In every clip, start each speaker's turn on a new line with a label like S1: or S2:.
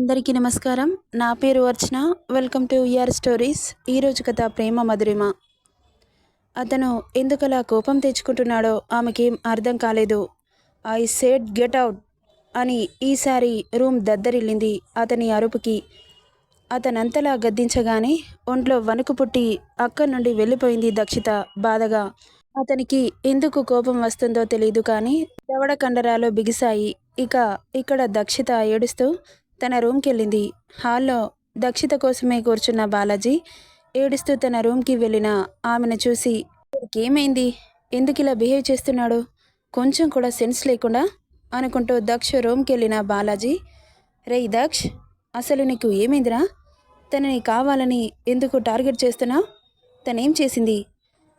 S1: అందరికీ నమస్కారం. నా పేరు Archana. Welcome to your stories. ఈరోజు కథ ప్రేమ మధురిమ. అతను ఎందుకలా కోపం తెచ్చుకుంటున్నాడో ఆమెకేం అర్థం కాలేదు. ఐ సెడ్ గెట్ అవుట్ అని ఈసారి రూమ్ దద్దరిల్లింది అతని అరుపుకి. అతనంతలా గద్దించగానే ఒంట్లో వణుకు పుట్టి అక్కడి నుండి వెళ్ళిపోయింది దక్షిత బాధగా. అతనికి ఎందుకు కోపం వస్తుందో తెలీదు కానీ దవడ కండరాలు బిగిశాయి. ఇక్కడ దక్షిత ఏడుస్తూ తన రూమ్కి వెళ్ళింది. హాల్లో దక్షిత కోసమే కూర్చున్న బాలాజీ ఏడుస్తూ తన రూమ్కి వెళ్ళిన ఆమెను చూసి, ఏమైంది, ఎందుకు ఇలా బిహేవ్ చేస్తున్నాడు, కొంచెం కూడా సెన్స్ లేకుండా అనుకుంటూ దక్ష రూమ్కి వెళ్ళిన బాలాజీ, రేయ్ దక్ష్, అసలు నీకు ఏమైందిరా, తనని కావాలని ఎందుకు టార్గెట్ చేస్తున్నావు, తనేం చేసింది,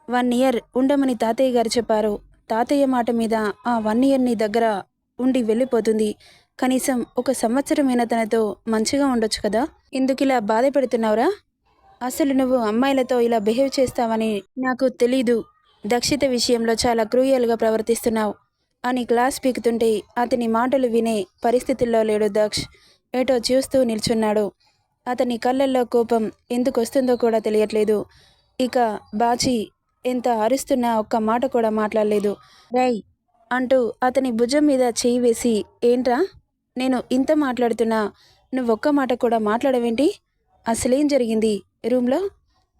S1: 1 ఇయర్ ఉండమని తాతయ్య గారు చెప్పారు, తాతయ్య మాట మీద ఆ 1 ఇయర్ నీ దగ్గర ఉండి వెళ్ళిపోతుంది, కనీసం 1 సంవత్సరమైన తనతో మంచిగా ఉండొచ్చు కదా, ఎందుకు ఇలా బాధ పెడుతున్నావురా, అసలు నువ్వు అమ్మాయిలతో ఇలా బిహేవ్ చేస్తావని నాకు తెలీదు, దక్షిత విషయంలో చాలా క్రూయల్గా ప్రవర్తిస్తున్నావు అని క్లాస్ పీకుతుంటే అతని మాటలు వినే పరిస్థితుల్లో లేడు దక్ష్. ఏటో చూస్తూ నిల్చున్నాడు. అతని కళ్ళల్లో కోపం ఎందుకు వస్తుందో కూడా తెలియట్లేదు. ఇక బాచి ఎంత అరుస్తున్నా ఒక్క మాట కూడా మాట్లాడలేదు. రై అంటూ అతని భుజం మీద చేయి వేసి, ఏంట్రా నేను ఇంత మాట్లాడుతున్నా నువ్వొక్క మాట కూడా మాట్లాడవేంటి, అసలేం జరిగింది రూమ్లో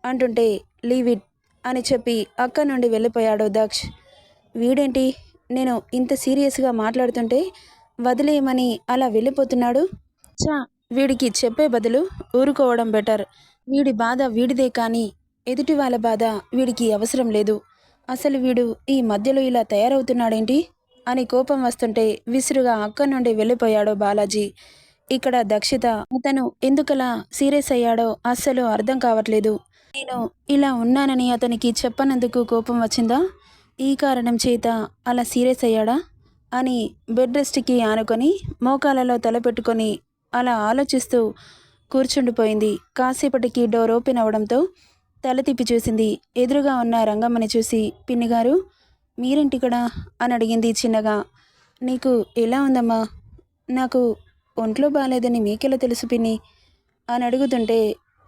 S1: అంటుంటే, లీవ్ ఇట్ అని చెప్పి అక్కడి నుండి వెళ్ళిపోయాడు దక్ష్. వీడేంటి నేను ఇంత సీరియస్గా మాట్లాడుతుంటే వదిలేయమని అలా వెళ్ళిపోతున్నాడు. చా, వీడికి చెప్పే బదులు ఊరుకోవడం బెటర్. వీడి బాధ వీడిదే కానీ ఎదుటి వాళ్ళ బాధ వీడికి అవసరం లేదు. అసలు వీడు ఈ మధ్యలో ఇలా తయారవుతున్నాడేంటి అని కోపం వస్తుంటే విసురుగా అక్కడి నుండి వెళ్ళిపోయాడు బాలాజీ. ఇక్కడ దక్షిత అతను ఎందుకలా సీరియస్ అయ్యాడో అస్సలు అర్థం కావట్లేదు. నేను ఇలా ఉన్నానని అతనికి చెప్పనందుకు కోపం వచ్చిందా, ఈ కారణం చేత అలా సీరియస్ అయ్యాడా అని బెడ్ రెస్ట్కి ఆనుకొని మోకాలలో తలపెట్టుకొని అలా ఆలోచిస్తూ కూర్చుండిపోయింది. కాసేపటికి డోర్ ఓపెన్ అవడంతో తల తిప్పి చూసింది. ఎదురుగా ఉన్న రంగమ్మని చూసి, పిన్నిగారు మీరేంటిక్కడ అని అడిగింది చిన్నగా. నీకు ఎలా ఉందమ్మా, నాకు ఒంట్లో బాగాలేదని మీకెలా తెలుసు పిన్ని అని అడుగుతుంటే,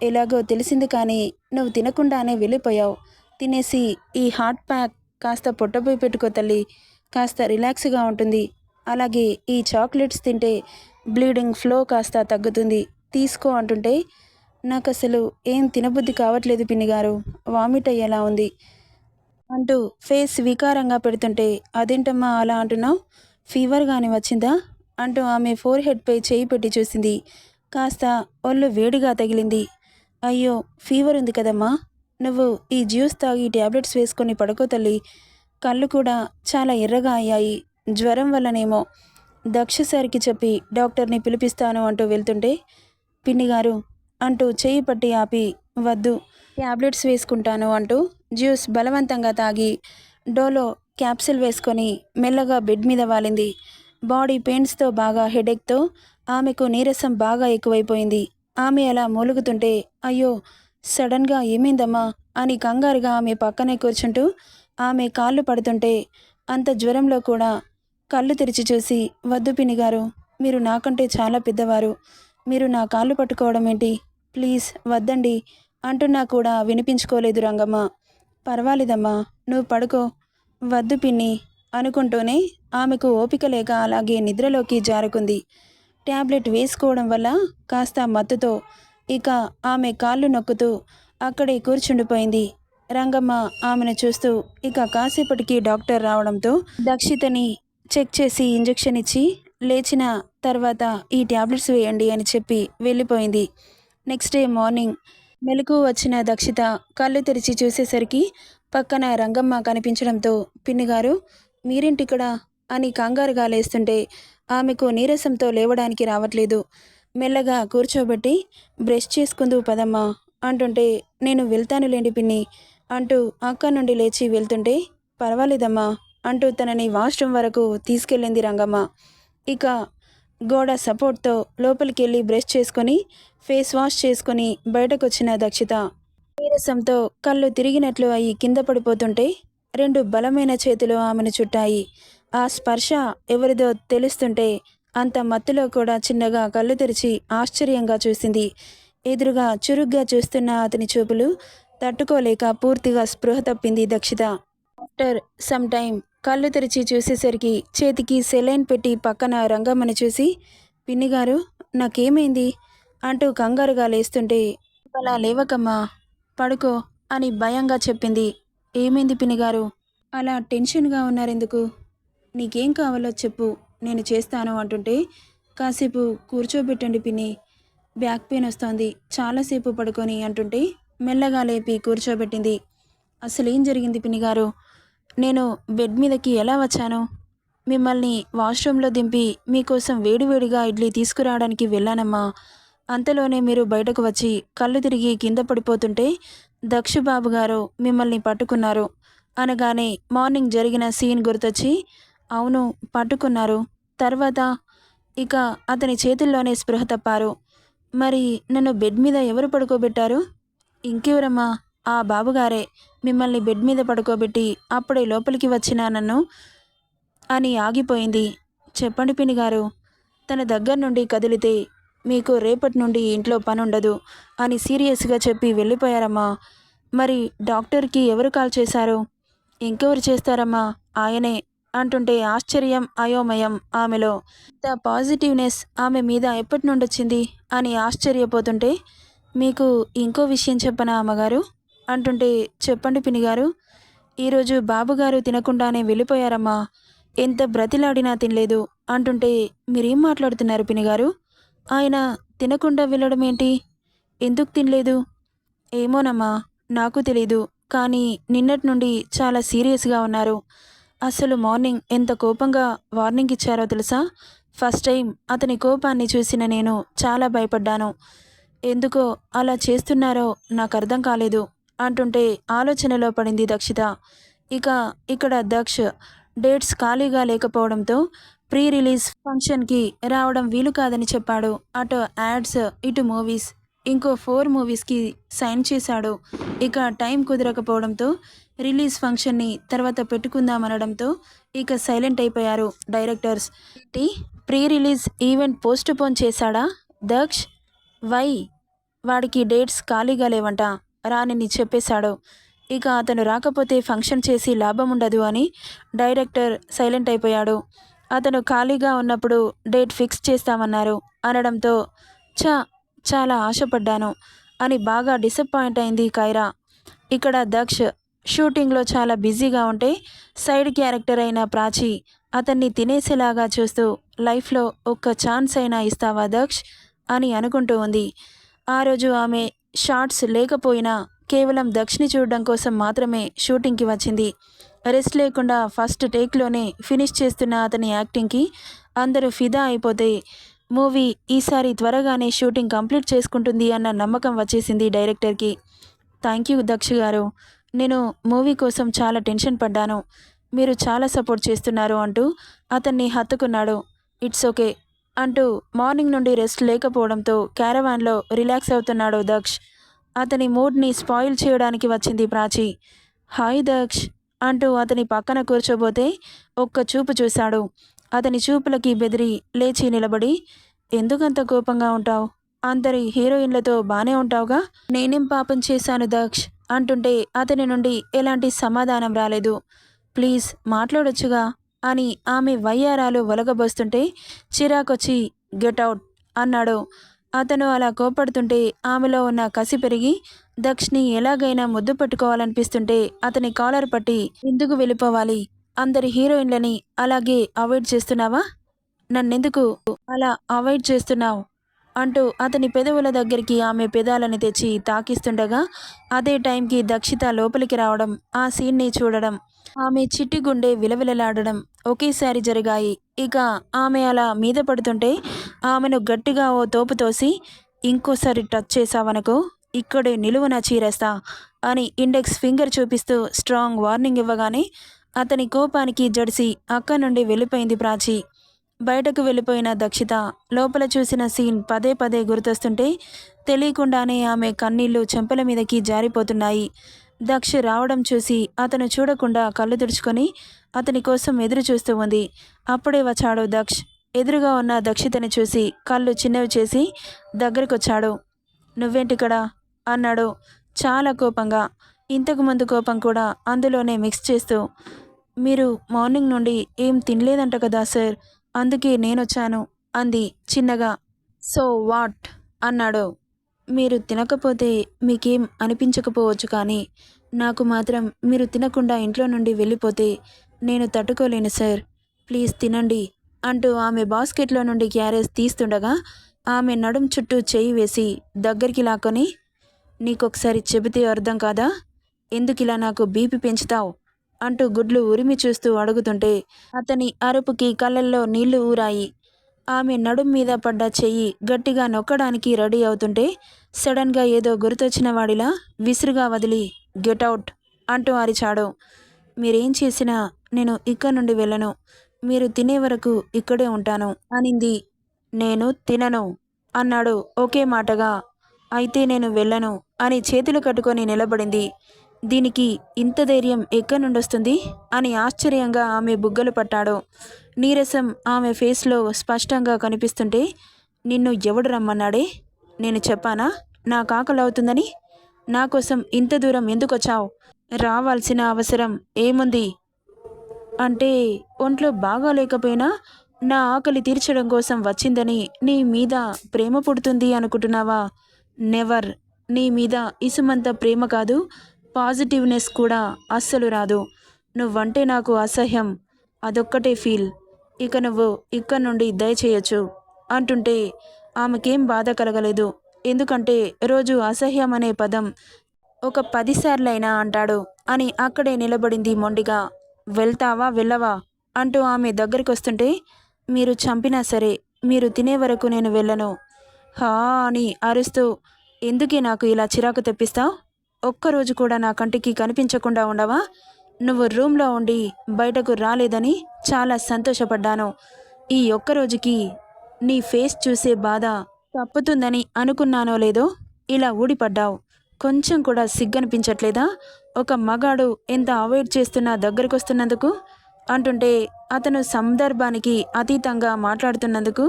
S1: ఎలాగో తెలిసింది కానీ నువ్వు తినకుండానే వెళ్ళిపోయావు, తినేసి ఈ హాట్ ప్యాక్ కాస్త పొట్టపోయి పెట్టుకో తల్లి, కాస్త రిలాక్స్గా ఉంటుంది, అలాగే ఈ చాక్లెట్స్ తింటే బ్లీడింగ్ ఫ్లో కాస్త తగ్గుతుంది, తీసుకో అంటుంటే, నాకు అసలు ఏం తినబుద్ధి కావట్లేదు పిన్నిగారు, వామిట్ అయ్యేలా ఉంది అంటూ ఫేస్ వికారంగా పెడుతుంటే, అదేంటమ్మా అలా అంటున్నావు, ఫీవర్ కానీ వచ్చిందా అంటూ ఆమె ఫోర్ హెడ్పై చేయి పెట్టి చూసింది. కాస్త ఒళ్ళు వేడిగా తగిలింది. అయ్యో ఫీవర్ ఉంది కదమ్మా, నువ్వు ఈ జ్యూస్ తాగి ట్యాబ్లెట్స్ వేసుకొని పడుకో తల్లి, కళ్ళు కూడా చాలా ఎర్రగా అయ్యాయి, జ్వరం వల్లనేమో దక్ష సార్కి చెప్పి డాక్టర్ని పిలిపిస్తాను అంటూ వెళ్తుంటే, పిన్నిగారు అంటూ చేయి పట్టి ఆపి, వద్దు ట్యాబ్లెట్స్ వేసుకుంటాను అంటూ జ్యూస్ బలవంతంగా తాగి డోలో క్యాప్సిల్ వేసుకొని మెల్లగా బెడ్ మీద వాలింది. బాడీ పెయిన్స్తో బాగా హెడేక్తో ఆమెకు నీరసం బాగా ఎక్కువైపోయింది. ఆమె అలా మూలుగుతుంటే, అయ్యో సడన్గా ఏమైందమ్మా అని కంగారుగా ఆమె పక్కనే కూర్చుంటూ ఆమె కాళ్ళు పడుతుంటే, అంత జ్వరంలో కూడా కళ్ళు తెరిచి చూసి, వద్దు పిన్నిగారు, మీరు నాకంటే చాలా పెద్దవారు, మీరు నా కాళ్ళు పట్టుకోవడం ఏంటి, ప్లీజ్ వద్దండి అంటున్నా కూడా వినిపించుకోలేదు రంగమ్మ. పర్వాలేదమ్మా నువ్వు పడుకో, వద్దు పిన్ని అనుకుంటూనే ఆమెకు ఓపిక లేక అలాగే నిద్రలోకి జారుకుంది. ట్యాబ్లెట్ వేసుకోవడం వల్ల కాస్త మత్తుతో ఇక ఆమె కాళ్ళు నొక్కుతూ అక్కడే కూర్చుండిపోయింది. రంగమ్మ ఆమెను చూస్తూ ఇక కాసేపటికి డాక్టర్ రావడంతో దక్షితని చెక్ చేసి ఇంజెక్షన్ ఇచ్చి లేచిన తర్వాత ఈ ట్యాబ్లెట్స్ వేయండి అని చెప్పి వెళ్ళిపోయింది. నెక్స్ట్ డే మార్నింగ్ మెలకు వచ్చిన దక్షిత కళ్ళు తెరిచి చూసేసరికి పక్కన రంగమ్మ కనిపించడంతో, పిన్నిగారు మీరేంటిక్కడ అని కంగారుగా లేస్తుంటే ఆమెకు నీరసంతో లేవడానికి రావట్లేదు. మెల్లగా కూర్చోబెట్టి బ్రష్ చేసుకుందు పదమ్మా అంటుంటే, నేను వెళ్తానులేండి పిన్ని అంటూ అక్కడి నుండి లేచి వెళ్తుంటే, పర్వాలేదమ్మా అంటూ తనని వాష్రూమ్ వరకు తీసుకెళ్ళింది రంగమ్మ. ఇక గోడ సపోర్ట్తో లోపలికి వెళ్ళి బ్రష్ చేసుకొని ఫేస్ వాష్ చేసుకొని బయటకొచ్చిన దక్షిత నీరసంతో కళ్ళు తిరిగినట్లు అయి కింద పడిపోతుంటే 2 బలమైన చేతులు ఆమెను చుట్టాయి. ఆ స్పర్శ ఎవరిదో తెలుస్తుంటే అంత మత్తులో కూడా చిన్నగా కళ్ళు తెరిచి ఆశ్చర్యంగా చూసింది. ఎదురుగా చురుగ్గా చూస్తున్న అతని చూపులు తట్టుకోలేక పూర్తిగా స్పృహ తప్పింది దక్షిత. ఆఫ్టర్ సమ్ టైమ్ కళ్ళు తెరిచి చూసేసరికి చేతికి సెలైన్ పెట్టి పక్కన రంగమ్మని చూసి, పిన్నిగారు నాకేమైంది అంటూ కంగారుగా లేస్తుంటే, అలా లేవకమ్మా, పడుకో అని భయంగా చెప్పింది. ఏమైంది పిన్నిగారు, అలా టెన్షన్గా ఉన్నారెందుకు? నీకేం కావాలో చెప్పు, నేను చేస్తాను అంటుంటే, కాసేపు కూర్చోబెట్టండి పిన్ని, బ్యాక్ పెయిన్ వస్తోంది, చాలాసేపు పడుకొని అంటుంటే మెల్లగా లేపి కూర్చోబెట్టింది. అసలేం జరిగింది పిన్నిగారు? నేను బెడ్ మీదకి ఎలా వచ్చాను? మిమ్మల్ని వాష్రూమ్లో దింపి మీకోసం వేడివేడిగా ఇడ్లీ తీసుకురావడానికి వెళ్ళానమ్మా. అంతలోనే మీరు బయటకు వచ్చి కళ్ళు తిరిగి కింద పడిపోతుంటే దక్షు బాబు గారు మిమ్మల్ని పట్టుకున్నారు అనగానే మార్నింగ్ జరిగిన సీన్ గుర్తొచ్చి, అవును పట్టుకున్నారు. తర్వాత ఇక అతని చేతుల్లోనే స్పృహ తప్పారు. మరి నన్ను బెడ్ మీద ఎవరు పడుకోబెట్టారు? ఇంకెవరమ్మా, ఆ బాబుగారే మిమ్మల్ని బెడ్ మీద పడుకోబెట్టి అప్పుడే లోపలికి వచ్చిన నన్ను అని ఆగిపోయింది. చెప్పండి పిన్నిగారు. తన దగ్గర నుండి కదిలితే మీకు రేపటి నుండి ఇంట్లో పనుండదు అని సీరియస్గా చెప్పి వెళ్ళిపోయారమ్మా. మరి డాక్టర్కి ఎవరు కాల్ చేశారు? ఇంకెవరు చేస్తారమ్మా, ఆయనే అంటుంటే ఆశ్చర్యం అయోమయం ఆమెలో. ద పాజిటివ్నెస్ ఆమె మీద ఎప్పటి నుండి వచ్చింది అని ఆశ్చర్యపోతుంటే, మీకు ఇంకో విషయం చెప్పనా అమ్మగారు అంటుంటే, చెప్పండి పిన్నిగారు. ఈరోజు బాబుగారు తినకుండానే వెళ్ళిపోయారమ్మా. ఎంత బ్రతిలాడినా తినలేదు అంటుంటే, మీరేం మాట్లాడుతున్నారు పిన్నిగారు? ఆయన తినకుండా వెళ్ళడం ఏంటి? ఎందుకు తినలేదు? ఏమోనమ్మా, నాకు తెలీదు. కానీ నిన్నటి నుండి చాలా సీరియస్గా ఉన్నారు. అసలు మార్నింగ్ ఎంత కోపంగా వార్నింగ్ ఇచ్చారో తెలుసా? ఫస్ట్ టైం అతని కోపాన్ని చూసిన నేను చాలా భయపడ్డాను. ఎందుకో అలా చేస్తున్నారో నాకు అర్థం కాలేదు అంటుంటే ఆలోచనలో పడింది దక్షిత. ఇక ఇక్కడ దక్ష్ డేట్స్ ఖాళీగా లేకపోవడంతో ప్రీ రిలీజ్ ఫంక్షన్కి రావడం వీలు కాదని చెప్పాడు. అటు యాడ్స్, ఇటు మూవీస్, ఇంకో 4 మూవీస్కి సైన్ చేశాడు. ఇక టైం కుదరకపోవడంతో రిలీజ్ ఫంక్షన్ని తర్వాత పెట్టుకుందామనడంతో ఇక సైలెంట్ అయిపోయారు directors. Pre release event post phone చేశాడా దక్ష్? వై? వాడికి డేట్స్ ఖాళీగా లేవంట, రానని చెప్పేశాడు. ఇక అతను రాకపోతే ఫంక్షన్ చేసి లాభం ఉండదు అని డైరెక్టర్ సైలెంట్ అయిపోయాడు. అతను ఖాళీగా ఉన్నప్పుడు డేట్ ఫిక్స్ చేస్తామన్నారు అనడంతో చాలా ఆశపడ్డాను అని బాగా డిసప్పాయింట్ అయింది కైరా. ఇక్కడ దక్ష్ షూటింగ్లో చాలా బిజీగా ఉంటే సైడ్ క్యారెక్టర్ అయిన ప్రాచి అతన్ని తినేసేలాగా చూస్తూ లైఫ్లో ఒక్క ఛాన్స్ అయినా ఇస్తావా దక్ష్ అని అనుకుంటూ ఉంది. ఆ రోజు ఆమె షార్ట్స్ లేకపోయినా కేవలం దక్షిని చూడడం కోసం మాత్రమే షూటింగ్కి వచ్చింది. రెస్ట్ లేకుండా ఫస్ట్ టేక్లోనే ఫినిష్ చేస్తున్న అతని యాక్టింగ్కి అందరూ ఫిదా అయిపోతే మూవీ ఈసారి త్వరగానే షూటింగ్ కంప్లీట్ చేసుకుంటుంది అన్న నమ్మకం వచ్చేసింది డైరెక్టర్కి. థ్యాంక్ యూ దక్ష్ గారు, నేను మూవీ కోసం చాలా టెన్షన్ పడ్డాను, మీరు చాలా సపోర్ట్ చేస్తున్నారు అంటూ అతన్ని హత్తుకున్నాడు. ఇట్స్ ఓకే అంటూ మార్నింగ్ నుండి రెస్ట్ లేకపోవడంతో క్యారవాన్లో రిలాక్స్ అవుతున్నాడు దక్ష్. అతని మూడ్ని స్పాయిల్ చేయడానికి వచ్చింది ప్రాచి. హాయ్ దక్ష్ అంటూ అతని పక్కన కూర్చోబోతే ఒక్క చూపు చూశాడు. అతని చూపులకి బెదిరి లేచి నిలబడి, ఎందుకంత కోపంగా ఉంటావు? అందరి హీరోయిన్లతో బానే ఉంటావుగా, నేనేం పాపం చేశాను దక్ష్ అంటుంటే అతని నుండి ఎలాంటి సమాధానం రాలేదు. ప్లీజ్ మాట్లాడొచ్చుగా అని ఆమె వయ్యారాలు ఒలగబోస్తుంటే చిరాకొచ్చి గెట్ అవుట్ అన్నాడు. అతను అలా కోపడుతుంటే ఆమెలో ఉన్న కసి పెరిగి దక్షిని ఎలాగైనా ముద్దు పెట్టుకోవాలనిపిస్తుంటే అతని కాలర్ పట్టి, ఎందుకు వెళ్ళిపోవాలి? అందరి హీరోయిన్లని అలాగే అవాయిడ్ చేస్తున్నావా? నన్నెందుకు అలా అవాయిడ్ చేస్తున్నావు అంటూ అతని పెదవుల దగ్గరికి ఆమె పెదాలని తెచ్చి తాకిస్తుండగా అదే టైంకి దక్షిత లోపలికి రావడం, ఆ సీన్ని చూడడం, ఆమె చిట్టి గుండె విలవిలలాడడం ఒకేసారి జరిగాయి. ఇక ఆమె అలా మీద పడుతుంటే ఆమెను గట్టిగా ఓ తోపు తోసి, ఇంకోసారి టచ్ చేశావనుకో ఇక్కడే నిలువున చీరేస్తా అని ఇండెక్స్ ఫింగర్ చూపిస్తూ స్ట్రాంగ్ వార్నింగ్ ఇవ్వగానే అతని కోపానికి జడిసి అక్కడి నుండి వెళ్ళిపోయింది ప్రాచి. బయటకు వెళ్ళిపోయిన దక్షిత లోపల చూసిన సీన్ పదే పదే గుర్తొస్తుంటే తెలియకుండానే ఆమె కన్నీళ్లు చెంపల మీదకి జారిపోతున్నాయి. దక్ష్ రావడం చూసి అతను చూడకుండా కళ్ళు తుడుచుకొని అతని కోసం ఎదురు చూస్తూ ఉంది. అప్పుడే వచ్చాడు దక్ష్. ఎదురుగా ఉన్న దక్షితని చూసి కళ్ళు చిన్నవి చేసి దగ్గరకొచ్చాడు. నువ్వేంటిక్కడ అన్నాడు చాలా కోపంగా. ఇంతకుముందు కోపం కూడా అందులోనే మిక్స్ చేస్తూ. మీరు మార్నింగ్ నుండి ఏం తినలేదంట కదా సార్, అందుకే నేనొచ్చాను అంది చిన్నగా. సో వాట్ అన్నాడు. మీరు తినకపోతే మీకేం అనిపించకపోవచ్చు, కానీ నాకు మాత్రం మీరు తినకుండా ఇంట్లో నుండి వెళ్ళిపోతే నేను తట్టుకోలేను సార్. ప్లీజ్ తినండి అంటూ ఆమె బాస్కెట్లో నుండి క్యారేజ్ తీస్తుండగా ఆమె నడుం చుట్టూ చేయి వేసి దగ్గరికి లాక్కొని, నీకొకసారి చెబితే అర్థం కాదా, ఎందుకిలా నాకు బీపీ పెంచుతావు అంటూ గుడ్లు ఉరిమి చూస్తూ అడుగుతుంటే అతని అరుపుకి కళ్ళల్లో నీళ్లు ఊరాయి. ఆమె నడుం మీద పడ్డ చెయ్యి గట్టిగా నొక్కడానికి రెడీ అవుతుంటే సడన్గా ఏదో గుర్తొచ్చిన వాడిలా విసురుగా వదిలి గెటౌట్ అంటూ అరిచాడు. మీరేం చేసినా నేను ఇక్కడి నుండి వెళ్ళను, మీరు తినే వరకు ఇక్కడే ఉంటాను అనింది. నేను తినను అన్నాడు ఒకే మాటగా. అయితే నేను వెళ్ళను అని చేతులు కట్టుకొని నిలబడింది. దీనికి ఇంత ధైర్యం ఎక్కడి నుండొస్తుంది అని ఆశ్చర్యంగా ఆమె బుగ్గలు పట్టాడు. నీరసం ఆమె ఫేస్లో స్పష్టంగా కనిపిస్తుంటే, నిన్ను ఎవడు రమ్మన్నాడే, నేను చెప్పానా నాకు ఆకలి అవుతుందని, నా కోసం ఇంత దూరం ఎందుకొచ్చావు, రావాల్సిన అవసరం ఏముంది అంటే, ఒంట్లో బాగాలేకపోయినా నా ఆకలి తీర్చడం కోసం వచ్చిందని నీ మీద ప్రేమ పుడుతుంది అనుకుంటున్నావా, నెవర్. నీ మీద ఇసుమంత ప్రేమ కాదు, పాజిటివ్నెస్ కూడా అస్సలు రాదు. నువ్వంటే నాకు అసహ్యం, అదొక్కటే ఫీల్. ఇక నువ్వు ఇక్కడి నుండి దయచేయచ్చు అంటుంటే ఆమెకేం బాధ కలగలేదు. ఎందుకంటే రోజు అసహ్యం అనే పదం ఒక 10 సార్లైనా అంటాడు అని అక్కడే నిలబడింది మొండిగా. వెళ్తావా వెళ్ళవా అంటూ ఆమె దగ్గరికొస్తుంటే, మీరు చంపినా సరే మీరు తినే వరకు నేను వెళ్ళను హా అని అరుస్తూ, ఎందుకే నాకు ఇలా చిరాకు తెప్పిస్తావు, ఒక్కరోజు కూడా నా కంటికి కనిపించకుండా ఉండవా, నువ్వు రూమ్లో ఉండి బయటకు రాలేదని చాలా సంతోషపడ్డాను. ఈ ఒక్కరోజుకి నీ ఫేస్ చూసే బాధ తప్పుతుందని అనుకున్నానో లేదో ఇలా ఊడిపడ్డావు. కొంచెం కూడా సిగ్గనిపించట్లేదా, ఒక మగాడు ఎంత అవాయిడ్ చేస్తున్నా దగ్గరకొస్తున్నందుకు అంటుంటే అతను సందర్భానికి అతీతంగా మాట్లాడుతున్నందుకు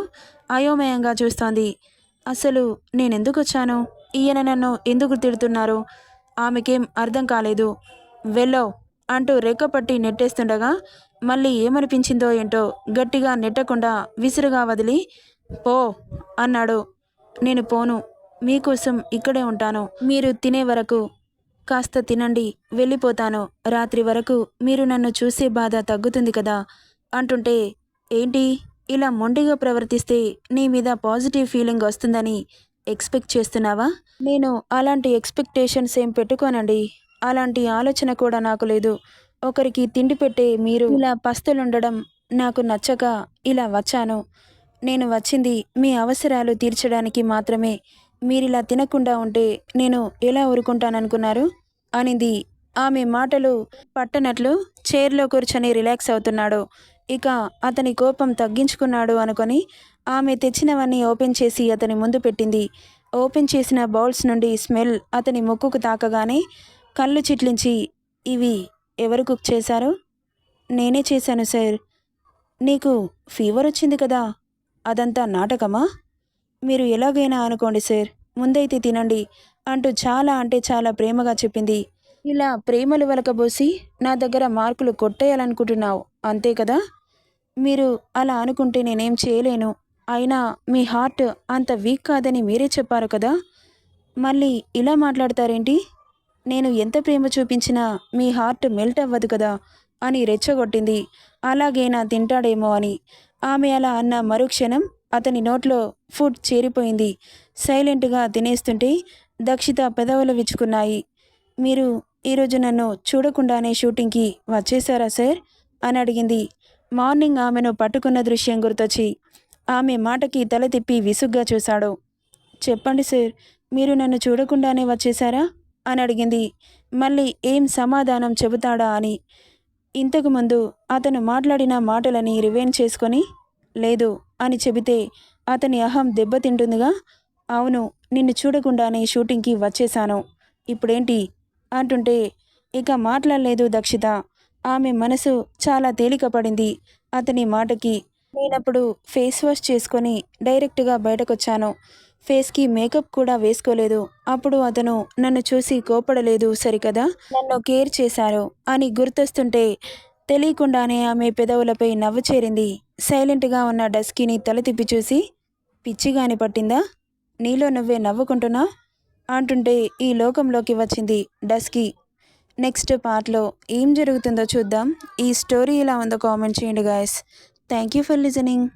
S1: అయోమయంగా చూస్తోంది. అసలు నేనెందుకు వచ్చాను, ఈయన నన్ను ఎందుకు తిడుతున్నారు, ఆమెకేం అర్థం కాలేదు. వెళ్ళో అంటూ రెక్కపట్టి నెట్టేస్తుండగా మళ్ళీ ఏమనిపించిందో ఏంటో గట్టిగా నెట్టకుండా విసురుగా వదిలి, పో అన్నాడు. నేను పోను, మీకోసం ఇక్కడే ఉంటాను, మీరు తినే వరకు. కాస్త తినండి, వెళ్ళిపోతాను, రాత్రి వరకు మీరు నన్ను చూసే బాధ తగ్గుతుంది కదా అంటుంటే, ఏంటి ఇలా మొండిగా ప్రవర్తిస్తే నీ మీద పాజిటివ్ ఫీలింగ్ వస్తుందని ఎక్స్పెక్ట్ చేస్తున్నావా, నేను అలాంటి ఎక్స్పెక్టేషన్స్ ఏం పెట్టుకోనండి, అలాంటి ఆలోచన కూడా నాకు లేదు. ఒకరికి తిండి పెట్టే మీరు ఇలా పస్తులుండడం నాకు నచ్చక ఇలా వచ్చాను. నేను వచ్చింది మీ అవసరాలు తీర్చడానికి మాత్రమే. మీరిలా తినకుండా ఉంటే నేను ఎలా ఊరుకుంటాననుకున్నారు అనింది. ఆమె మాటలు పట్టనట్లు చైర్లో కూర్చొని రిలాక్స్ అవుతున్నాడు. ఇక అతని కోపం తగ్గించుకున్నాడు అనుకొని ఆమె తెచ్చినవన్నీ ఓపెన్ చేసి అతని ముందు పెట్టింది. ఓపెన్ చేసిన బౌల్స్ నుండి స్మెల్ అతని ముక్కుకు తాకగానే కళ్ళు చిట్లించి, ఇవి ఎవరు కుక్ చేశారు, నేనే చేశాను సార్. నీకు ఫీవర్ వచ్చింది కదా, అదంతా నాటకమా, మీరు ఎలాగైనా అనుకోండి సార్, ముందైతే తినండి అంటూ చాలా అంటే చాలా ప్రేమగా చెప్పింది. ఇలా ప్రేమలు వలకబోసి నా దగ్గర మార్కులు కొట్టేయాలనుకుంటున్నావు అంతే కదా, మీరు అలా అనుకుంటే నేనేం చేయలేను. అయినా మీ హార్ట్ అంత వీక్ కాదని మీరే చెప్పారు కదా, మళ్ళీ ఇలా మాట్లాడతారేంటి, నేను ఎంత ప్రేమ చూపించినా మీ హార్ట్ మెల్ట్ అవ్వదు కదా అని రెచ్చగొట్టింది. అలాగేనా తింటాడేమో అని. ఆమె అలా అన్న మరుక్షణం అతని నోట్లో ఫుడ్ చేరిపోయింది. సైలెంట్గా తినేస్తుంటే దక్షిత పెదవులు విచ్చుకున్నాయి. మీరు ఈరోజు నన్ను చూడకుండానే షూటింగ్కి వచ్చేసారా సార్ అని అడిగింది. మార్నింగ్ ఆమెను పట్టుకున్న దృశ్యం గుర్తొచ్చి ఆమె మాటకి తల తిప్పి విసుగ్గా చూశాడు. చెప్పండి సార్, మీరు నన్ను చూడకుండానే వచ్చేసారా అని అడిగింది. మళ్ళీ ఏం సమాధానం చెబుతాడా అని. ఇంతకుముందు అతను మాట్లాడిన మాటలని రివైండ్ చేసుకొని లేదు అని చెబితే అతని అహం దెబ్బతింటుందిగా. అవును, నిన్ను చూడకుండానే షూటింగ్కి వచ్చేశాను, ఇప్పుడేంటి అంటుంటే ఇక మాట్లాడలేదు దక్షిత. ఆమె మనసు చాలా తేలికపడింది అతని మాటకి. నేనప్పుడు ఫేస్ వాష్ చేసుకొని డైరెక్ట్గా బయటకొచ్చాను. ఫేస్‌కి మేకప్ కూడా వేసుకోలేదు. అప్పుడు అతను నన్ను చూసి కోప్పడలేదు సరికదా! నన్ను కేర్ చేశారు అని గుర్తొస్తుంటే తెలియకుండానే ఆమె పెదవులపై నవ్వు చేరింది. సైలెంట్‌గా ఉన్న డస్కీని తల తిప్పి చూసి, పిచ్చిగాని పట్టిందా? నీలో నువ్వే నవ్వుకుంటున్నావ్? అంటుంటే ఈ లోకంలోకి వచ్చింది డస్కీ. నెక్స్ట్ పార్ట్‌లో ఏం జరుగుతుందో చూద్దాం. ఈ స్టోరీ ఎలా ఉందో కామెంట్ చేయండి guys. Thank you for listening.